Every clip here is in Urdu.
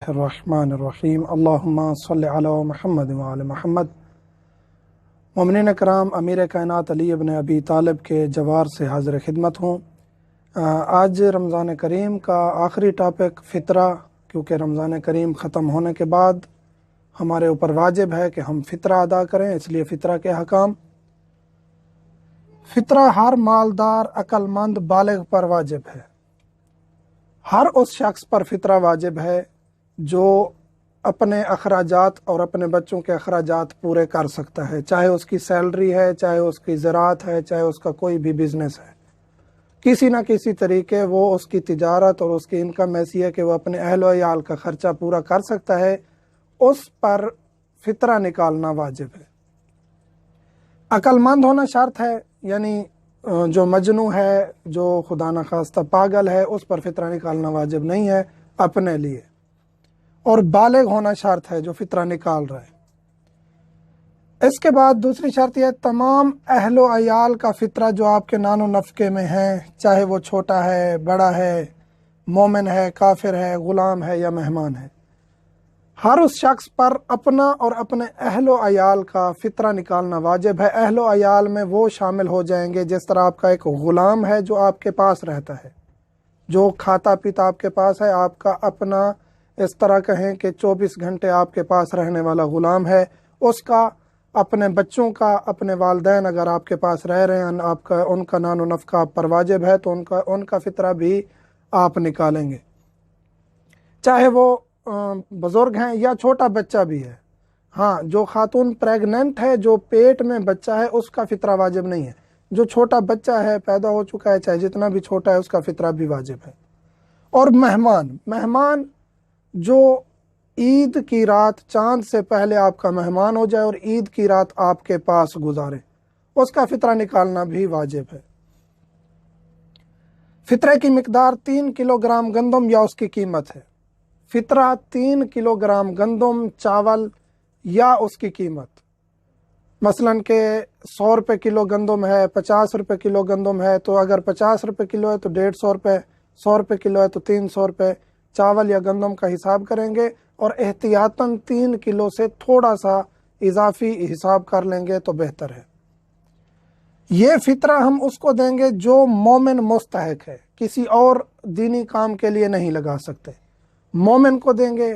الرحمن الرحیم اللہم صلی علی محمد وعلی محمد۔ مومنین کرام، امیر کائنات علی ابن ابی طالب کے جوار سے حاضر خدمت ہوں۔ آج رمضان کریم کا آخری ٹاپک فطرہ، کیونکہ رمضان کریم ختم ہونے کے بعد ہمارے اوپر واجب ہے کہ ہم فطرہ ادا کریں، اس لیے فطرہ کے احکام۔ فطرہ ہر مالدار عقل مند بالغ پر واجب ہے۔ ہر اس شخص پر فطرہ واجب ہے جو اپنے اخراجات اور اپنے بچوں کے اخراجات پورے کر سکتا ہے، چاہے اس کی سیلری ہے، چاہے اس کی زراعت ہے، چاہے اس کا کوئی بھی بزنس ہے۔ کسی نہ کسی طریقے وہ اس کی تجارت اور اس کی انکم ایسی ہے کہ وہ اپنے اہل و عیال کا خرچہ پورا کر سکتا ہے، اس پر فطرہ نکالنا واجب ہے۔ عقل مند ہونا شرط ہے، یعنی جو مجنوں ہے، جو خدا نخواستہ پاگل ہے، اس پر فطرہ نکالنا واجب نہیں ہے اپنے لیے۔ اور بالغ ہونا شرط ہے جو فطرہ نکال رہا ہے۔ اس کے بعد دوسری شرط یہ، تمام اہل و عیال کا فطرہ جو آپ کے نان و نفقے میں ہیں، چاہے وہ چھوٹا ہے، بڑا ہے، مومن ہے، کافر ہے، غلام ہے یا مہمان ہے، ہر اس شخص پر اپنا اور اپنے اہل و عیال کا فطرہ نکالنا واجب ہے۔ اہل و عیال میں وہ شامل ہو جائیں گے جس طرح آپ کا ایک غلام ہے جو آپ کے پاس رہتا ہے، جو کھاتا پیتا آپ کے پاس ہے، آپ کا اپنا اس طرح کہیں کہ 24 گھنٹے آپ کے پاس رہنے والا غلام ہے، اس کا، اپنے بچوں کا، اپنے والدین اگر آپ کے پاس رہ رہے ہیں، ان کا نان و نفقہ آپ پر واجب ہے تو ان کا فطرہ بھی آپ نکالیں گے، چاہے وہ بزرگ ہیں یا چھوٹا بچہ بھی ہے۔ ہاں، جو خاتون پریگننٹ ہے، جو پیٹ میں بچہ ہے، اس کا فطرہ واجب نہیں ہے۔ جو چھوٹا بچہ ہے، پیدا ہو چکا ہے، چاہے جتنا بھی چھوٹا ہے، اس کا فطرہ بھی واجب ہے۔ اور مہمان جو عید کی رات چاند سے پہلے آپ کا مہمان ہو جائے اور عید کی رات آپ کے پاس گزارے، اس کا فطرہ نکالنا بھی واجب ہے۔ فطرے کی مقدار 3 کلو گرام گندم یا اس کی قیمت ہے۔ فطرہ 3 کلو گرام گندم، چاول یا اس کی قیمت، مثلاً کہ 100 روپے کلو گندم ہے، 50 روپے کلو گندم ہے، تو اگر 50 روپے کلو ہے تو 150 روپے، 100 روپے کلو ہے تو 300 روپے چاول یا گندم کا حساب کریں گے، اور احتیاطاً 3 کلو سے تھوڑا سا اضافی حساب کر لیں گے تو بہتر ہے۔ یہ فطرہ ہم اس کو دیں گے جو مومن مستحق ہے، کسی اور دینی کام کے لیے نہیں لگا سکتے، مومن کو دیں گے۔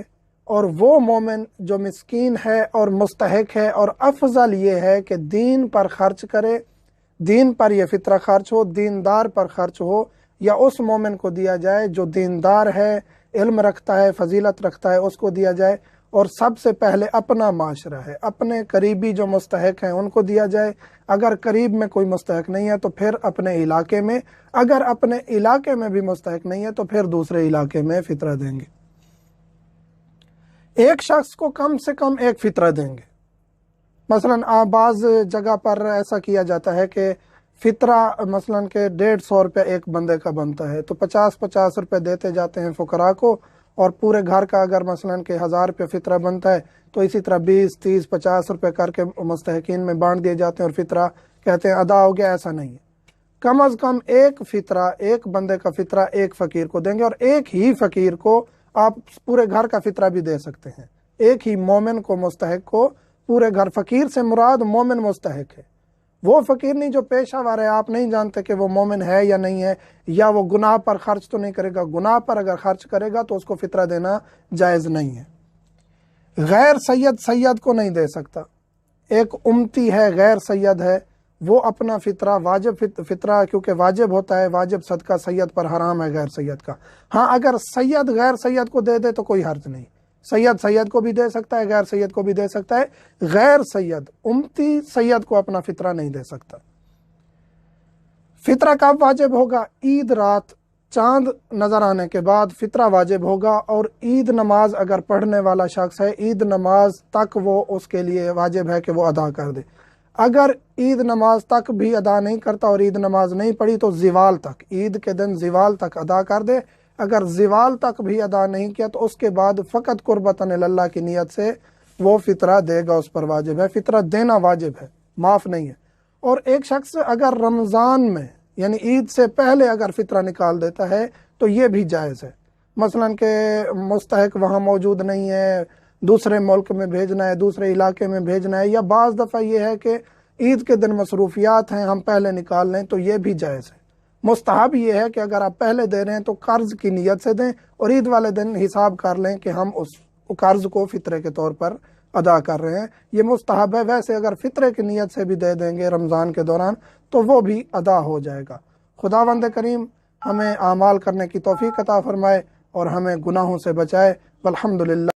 اور وہ مومن جو مسکین ہے اور مستحق ہے، اور افضل یہ ہے کہ دین پر خرچ کرے، دین پر یہ فطرہ خرچ ہو، دیندار پر خرچ ہو، یا اس مومن کو دیا جائے جو دیندار ہے، علم رکھتا ہے، فضیلت رکھتا ہے، اس کو دیا جائے۔ اور سب سے پہلے اپنا معاشرہ ہے، اپنے قریبی جو مستحق ہیں ان کو دیا جائے۔ اگر قریب میں کوئی مستحق نہیں ہے تو پھر اپنے علاقے میں، اگر اپنے علاقے میں بھی مستحق نہیں ہے تو پھر دوسرے علاقے میں فطرہ دیں گے۔ ایک شخص کو کم سے کم ایک فطرہ دیں گے۔ مثلاً بعض جگہ پر ایسا کیا جاتا ہے کہ فطرہ مثلاً کہ 150 روپے ایک بندے کا بنتا ہے تو 50 روپے دیتے جاتے ہیں فقراء کو، اور پورے گھر کا اگر مثلاً کہ 1000 روپے فطرہ بنتا ہے تو اسی طرح 20 30 50 روپے کر کے مستحقین میں بانٹ دیے جاتے ہیں اور فطرہ کہتے ہیں ادا ہو گیا۔ ایسا نہیں ہے، کم از کم ایک فطرہ، ایک بندے کا فطرہ ایک فقیر کو دیں گے، اور ایک ہی فقیر کو آپ پورے گھر کا فطرہ بھی دے سکتے ہیں، ایک ہی مومن کو، مستحق کو پورے گھر۔ فقیر سے مراد مومن مستحق ہے، وہ فقیر نہیں جو پیشہ ور ہے، آپ نہیں جانتے کہ وہ مومن ہے یا نہیں ہے، یا وہ گناہ پر خرچ تو نہیں کرے گا۔ گناہ پر اگر خرچ کرے گا تو اس کو فطرہ دینا جائز نہیں ہے۔ غیر سید کو نہیں دے سکتا۔ ایک امتی ہے، غیر سید ہے، وہ اپنا فطرہ، واجب فطرہ کیونکہ واجب ہوتا ہے، واجب صدقہ سید پر حرام ہے غیر سید کا۔ ہاں، اگر سید غیر سید کو دے دے تو کوئی حرج نہیں، سید کو بھی دے سکتا ہے، غیر سید کو بھی دے سکتا ہے۔ غیر سید، امتی سید کو اپنا فطرہ نہیں دے سکتا۔ فطرہ کب واجب ہوگا؟ عید رات چاند نظر آنے کے بعد فطرہ واجب ہوگا، اور عید نماز اگر پڑھنے والا شخص ہے، عید نماز تک وہ اس کے لیے واجب ہے کہ وہ ادا کر دے۔ اگر عید نماز تک بھی ادا نہیں کرتا اور عید نماز نہیں پڑھی تو زوال تک، عید کے دن زوال تک ادا کر دے۔ اگر زوال تک بھی ادا نہیں کیا تو اس کے بعد فقط قربتاً اللہ کی نیت سے وہ فطرہ دے گا، اس پر واجب ہے، فطرہ دینا واجب ہے، معاف نہیں ہے۔ اور ایک شخص اگر رمضان میں یعنی عید سے پہلے اگر فطرہ نکال دیتا ہے تو یہ بھی جائز ہے۔ مثلاً کہ مستحق وہاں موجود نہیں ہے، دوسرے ملک میں بھیجنا ہے، دوسرے علاقے میں بھیجنا ہے، یا بعض دفعہ یہ ہے کہ عید کے دن مصروفیات ہیں ہم پہلے نکال لیں، تو یہ بھی جائز ہے۔ مستحب یہ ہے کہ اگر آپ پہلے دے رہے ہیں تو قرض کی نیت سے دیں، اور عید والے دن حساب کر لیں کہ ہم اس قرض کو فطرے کے طور پر ادا کر رہے ہیں، یہ مستحب ہے۔ ویسے اگر فطرے کی نیت سے بھی دے دیں گے رمضان کے دوران تو وہ بھی ادا ہو جائے گا۔ خداوند کریم ہمیں اعمال کرنے کی توفیق عطا فرمائے اور ہمیں گناہوں سے بچائے۔ والحمدللہ۔